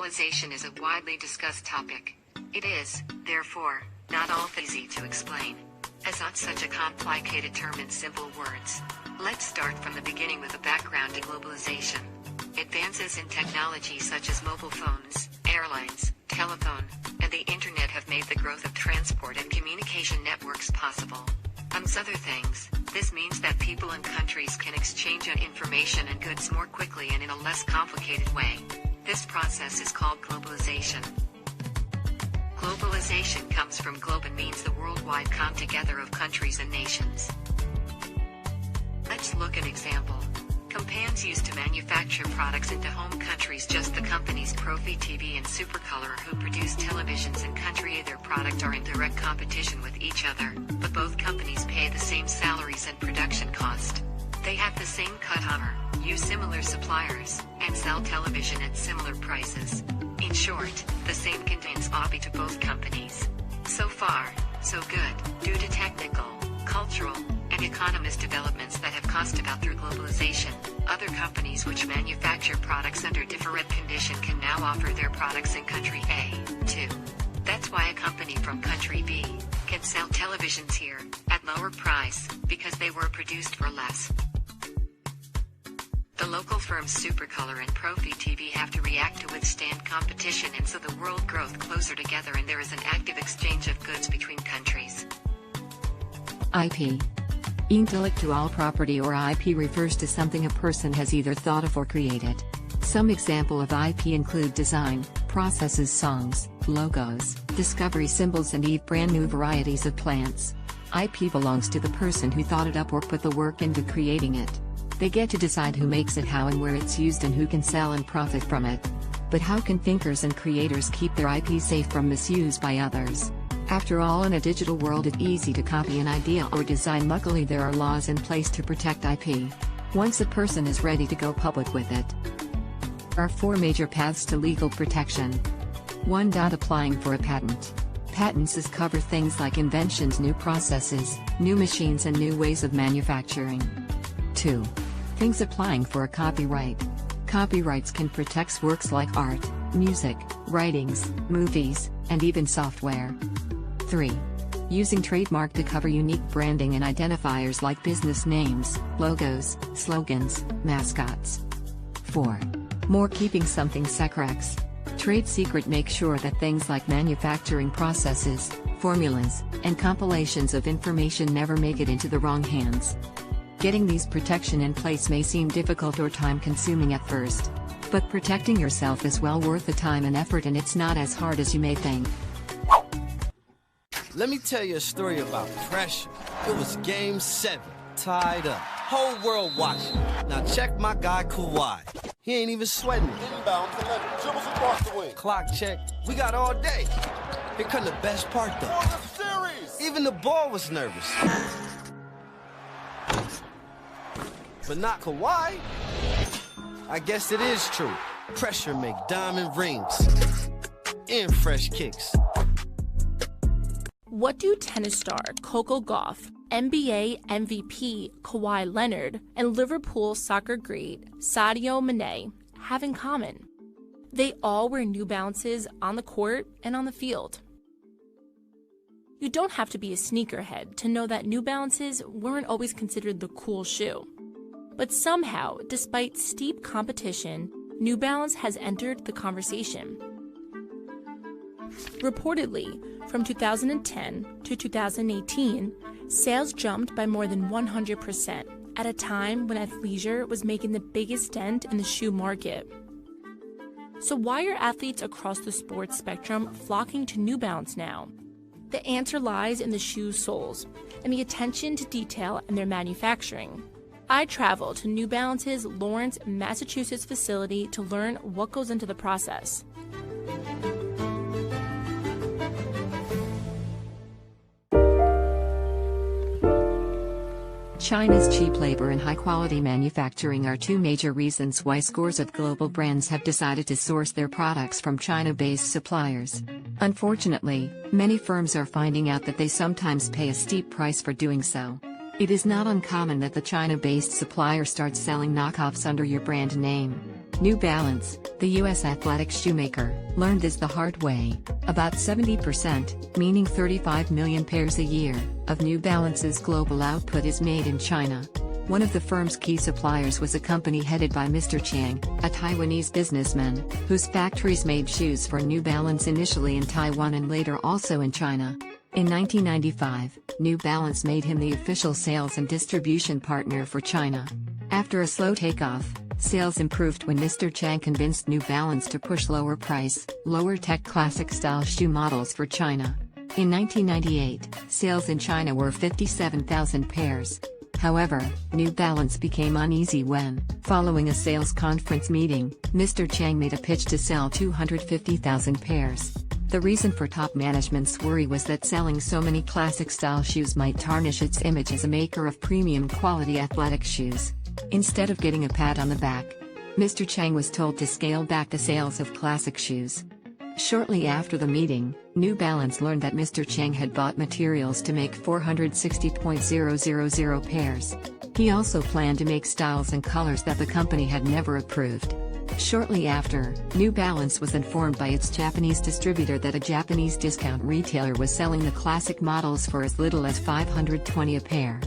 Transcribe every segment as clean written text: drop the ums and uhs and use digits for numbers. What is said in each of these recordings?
Globalization is a widely discussed topic. It is, therefore, not all easy to explain, as not such a complicated term in simple words. Let's start from the beginning with a background to globalization. Advances in technology such as mobile phones, airlines, telephone, and the internet have made the growth of transport and communication networks possible. Amongst other things, this means that people and countries can exchange information and goods more quickly and in a less complicated way. This process is called globalization. Globalization comes from globe and means the worldwide come together of countries and nations. Let's look at an example. Companies used to manufacture products into home countries. Just the companies Profi TV and SUPPLIER who produce televisions in country their product are in direct competition with each other, but both companies pay the same salaries and production cost. They have the same customer, use similar suppliers, and sell television at similar prices. In short, the same contains hobby to both companies. So far, so good, due to technical, cultural, and economist developments that have caused about through globalization, other companies which manufacture products under different condition can now offer their products in country A, too. That's why a company from country B can sell televisions here, at lower price, because they were produced for less. The local firms SUPPLIER and Profi TV have to react to withstand competition, and so the world growth closer together and there is an active exchange of goods between countries. IP. Intellectual property or IP refers to something a person has either thought of or created. Some example of IP include design, processes, songs, logos, discovery symbols, and even brand new varieties of plants. IP belongs to the person who thought it up or put the work into creating it. They get to decide who makes it, how and where it's used, and who can sell and profit from it. But how can thinkers and creators keep their IP safe from misuse by others? After all, in a digital world it's easy to copy an idea or design. Luckily there are laws in place to protect IP. Once a person is ready to go public with it. There are 4 major paths to legal protection. 1. Applying for a patent. Patents cover things like inventions, new processes, new machines, and new ways of manufacturing. 2. Things applying for a copyright. Copyrights can protect works like art, music, writings, movies, and even software. 3. Using trademark to cover unique branding and identifiers like business names, logos, slogans, mascots. 4. More keeping something secret. Trade secret makes sure that things like manufacturing processes, formulas, and compilations of information never make it into the wrong hands. Getting these protection in place may seem difficult or time-consuming at first. But protecting yourself is well worth the time and effort, and it's not as hard as you may think. Let me tell you a story about pressure. It was game 7, tied up. Whole world watching. Now check my guy Kawhi. He ain't even sweating. Inbound to Leonard, dribbles across the wing. Clock check. We got all day. Here come the best part though. For the series. Even the ball was nervous. But not Kawhi. I guess it is true. Pressure make diamond rings and fresh kicks. What do tennis star Coco Gauff, M.B.A. MVP Kawhi Leonard, and Liverpool soccer great Sadio Mane have in common? They all wear New Balances on the court and on the field. You don't have to be a sneakerhead to know that New Balances weren't always considered the cool shoe. But somehow, despite steep competition, New Balance has entered the conversation. Reportedly, from 2010 to 2018, sales jumped by more than 100% at a time when athleisure was making the biggest dent in the shoe market. So why are athletes across the sports spectrum flocking to New Balance now? The answer lies in the shoe's soles and the attention to detail in their manufacturing. I traveled to New Balance's Lawrence, Massachusetts facility to learn what goes into the process. China's cheap labor and high-quality manufacturing are 2 major reasons why scores of global brands have decided to source their products from China-based suppliers. Unfortunately, many firms are finding out that they sometimes pay a steep price for doing so. It is not uncommon that the China-based supplier starts selling knockoffs under your brand name. New Balance, the U.S. athletic shoemaker, learned this the hard way. About 70%, meaning 35 million pairs a year, of New Balance's global output is made in China. One of the firm's key suppliers was a company headed by Mr. Chiang, a Taiwanese businessman, whose factories made shoes for New Balance initially in Taiwan and later also in China. In 1995, New Balance made him the official sales and distribution partner for China. After a slow takeoff, sales improved when Mr. Chiang convinced New Balance to push lower price, lower tech classic style shoe models for China. In 1998, sales in China were 57,000 pairs. However, New Balance became uneasy when, following a sales conference meeting, Mr. Chiang made a pitch to sell 250,000 pairs. The reason for top management's worry was that selling so many classic-style shoes might tarnish its image as a maker of premium-quality athletic shoes. Instead of getting a pat on the back, Mr. Chiang was told to scale back the sales of classic shoes. Shortly after the meeting, New Balance learned that Mr. Chiang had bought materials to make 460,000 pairs. He also planned to make styles and colors that the company had never approved. Shortly after, New Balance was informed by its Japanese distributor that a Japanese discount retailer was selling the classic models for as little as 520 a pair.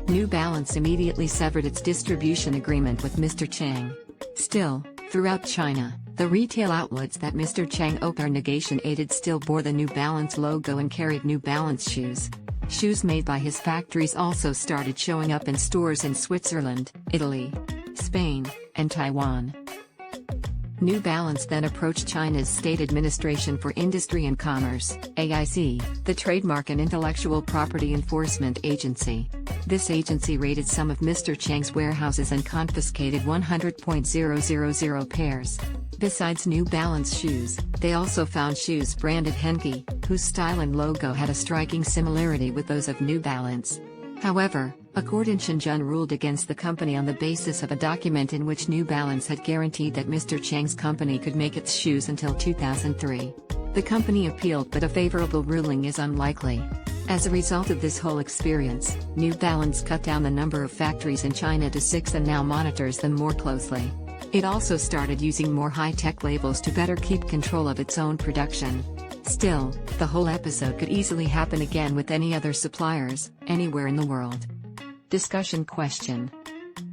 New Balance immediately severed its distribution agreement with Mr. Chiang. Still, throughout China, the retail outlets that Mr. Chiang negotiated still bore the New Balance logo and carried New Balance shoes. Shoes made by his factories also started showing up in stores in Switzerland, Italy, Spain, and Taiwan. New Balance then approached China's State Administration for Industry and Commerce, AIC, the Trademark and Intellectual Property Enforcement Agency. This agency raided some of Mr. Chiang's warehouses and confiscated 100,000 pairs. Besides New Balance shoes, they also found shoes branded Henke, whose style and logo had a striking similarity with those of New Balance. However, a court in Shenzhen ruled against the company on the basis of a document in which New Balance had guaranteed that Mr. Chiang's company could make its shoes until 2003. The company appealed, but a favorable ruling is unlikely. As a result of this whole experience, New Balance cut down the number of factories in China to 6 and now monitors them more closely. It also started using more high-tech labels to better keep control of its own production. Still, the whole episode could easily happen again with any other suppliers, anywhere in the world. Discussion question.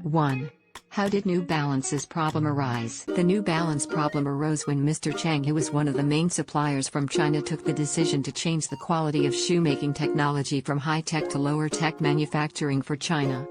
1. How did New Balance's problem arise? The New Balance problem arose when Mr. Chiang, who was one of the main suppliers from China, took the decision to change the quality of shoemaking technology from high-tech to lower-tech manufacturing for China.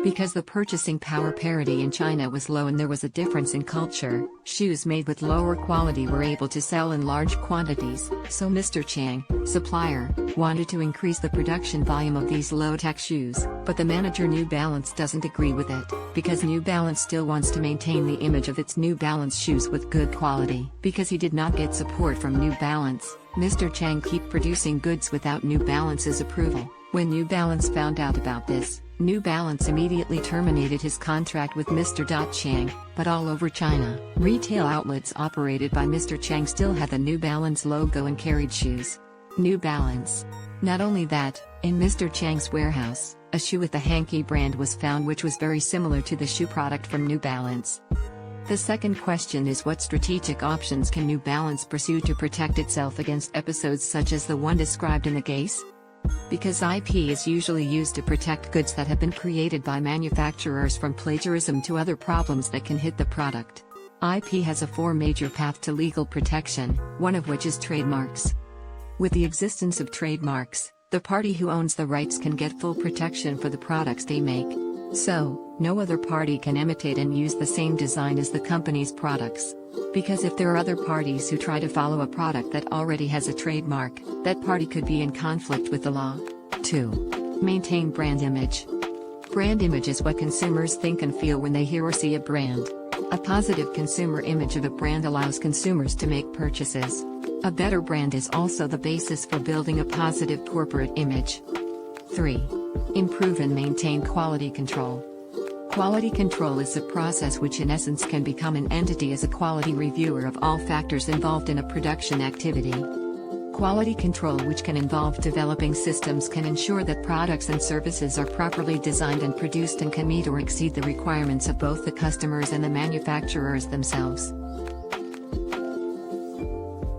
Because the purchasing power parity in China was low and there was a difference in culture, shoes made with lower quality were able to sell in large quantities, so Mr. Chiang, supplier, wanted to increase the production volume of these low-tech shoes, but the manager New Balance doesn't agree with it, because New Balance still wants to maintain the image of its New Balance shoes with good quality. Because he did not get support from New Balance, Mr. Chiang kept producing goods without New Balance's approval. When New Balance found out about this, New Balance immediately terminated his contract with Mr. Chiang, but all over China, retail outlets operated by Mr. Chiang still had the New Balance logo and carried shoes. New Balance. Not only that, in Mr. Chiang's warehouse, a shoe with the Henke brand was found which was very similar to the shoe product from New Balance. The second question is, what strategic options can New Balance pursue to protect itself against episodes such as the one described in the case? Because IP is usually used to protect goods that have been created by manufacturers from plagiarism to other problems that can hit the product. IP has a 4 major path to legal protection, one of which is trademarks. With the existence of trademarks, the party who owns the rights can get full protection for the products they make. So, no other party can imitate and use the same design as the company's products. Because if there are other parties who try to follow a product that already has a trademark, that party could be in conflict with the law. 2. Maintain brand image. Brand image is what consumers think and feel when they hear or see a brand. A positive consumer image of a brand allows consumers to make purchases. A better brand is also the basis for building a positive corporate image. 3. Improve and maintain quality control. Quality control is a process which in essence can become an entity as a quality reviewer of all factors involved in a production activity. Quality control, which can involve developing systems, can ensure that products and services are properly designed and produced and can meet or exceed the requirements of both the customers and the manufacturers themselves.